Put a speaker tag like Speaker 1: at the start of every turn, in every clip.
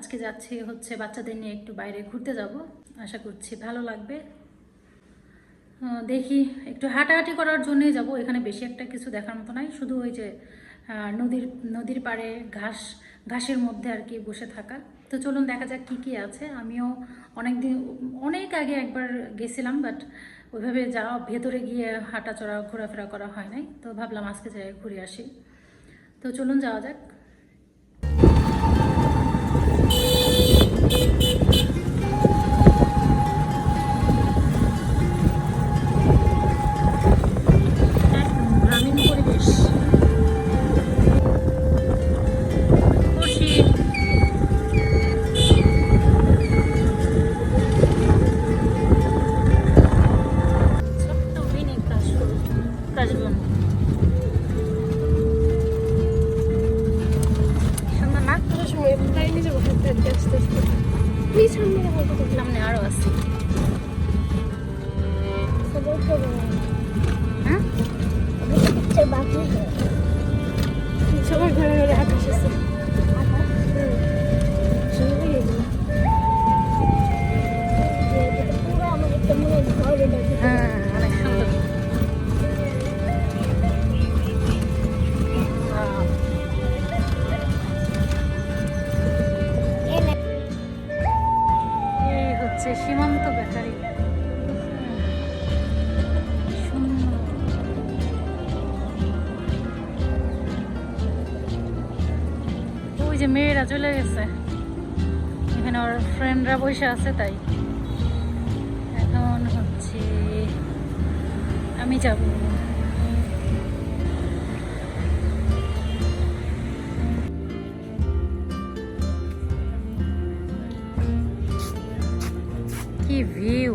Speaker 1: আজকে যাচ্ছি হচ্ছে বাচ্চাদের নিয়ে একটু বাইরে ঘুরতে যাব, আশা করছি ভালো লাগবে। দেখি একটু হাঁটাহাঁটি করার জন্যই যাব, এখানে বেশি একটা কিছু দেখার মতো নাই, শুধু ওই যে নদীর পাড়ে ঘাসের মধ্যে আর কি বসে থাকা। তো চলুন দেখা যাক কি কি আছে। আমিও অনেক আগে একবার গেছিলাম, বাট ওইভাবে যাওয়া ভেতরে গিয়ে হাঁটাচড়া ঘোরাফেরা করা হয় নাই, তো ভাবলাম আজকে যাই ঘুরে আসি। তো চলুন যাওয়া যাক। গ্রামীণ পরিবেশ, খুশি। ছোট্ট মিনি কাশবন, সুন্দর না? সামনে আরো আছে। হ্যাঁ,
Speaker 2: সবার ঘরে ঘরে আকাশ আছে।
Speaker 1: হ্যাঁ, অনেক সুন্দর। এই হচ্ছে সীমান্ত বেকারি। ওই যে মেয়েরা চলে গেছে, এখানে ওর ফ্রেন্ডরা বসে আছে, তাই এখন হচ্ছে আমি যাব। কি ভিউ!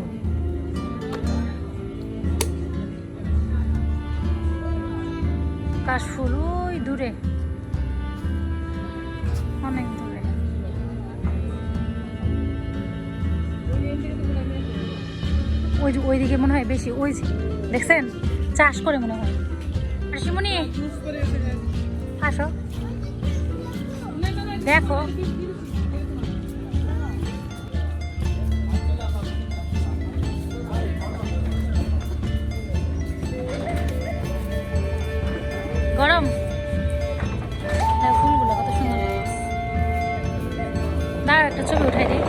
Speaker 1: কাশফুল ওই দূরে, অনেক দূরে। ওইদিকে মনে হয় বেশি, ওই যে দেখছেন চাষ করে মনে হয়। শিমুনি আসো দেখো, গরম ফুলগুলো কত সুন্দর লাগছে। দাঁড়া একটা ছবি উঠাই দিই।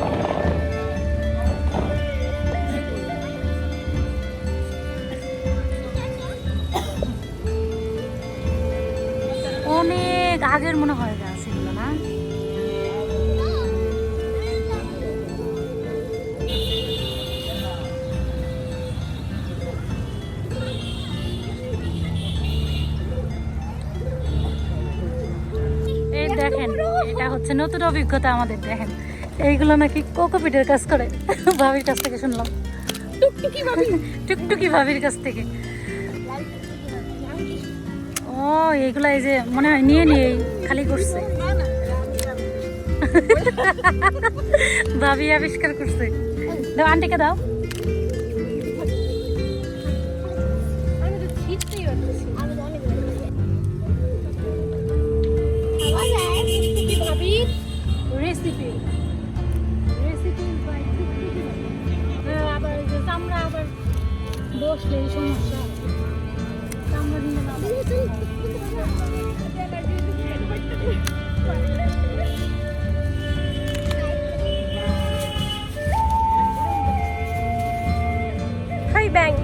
Speaker 1: অনেক আগের মনে হয় গাছ এগুলো, না? এই দেখেন, এটা হচ্ছে নতুন অভিজ্ঞতা আমাদের। দেখেন এইগুলো নাকি কোকোপিটের কাজ করে, ভাবির কাছ থেকে শুনলাম। টুকটুকি ভাবির কাছ থেকে। ও এইগুলা এই যে মনে হয় নিয়ে খালি করছে, ভাবি আবিষ্কার করছে। দাও আন্টিকে দাও। রেসিপি আবার চামড়া আবার বসলে সমস্যা, চামড়া দিলে না।
Speaker 2: Hi, Bang.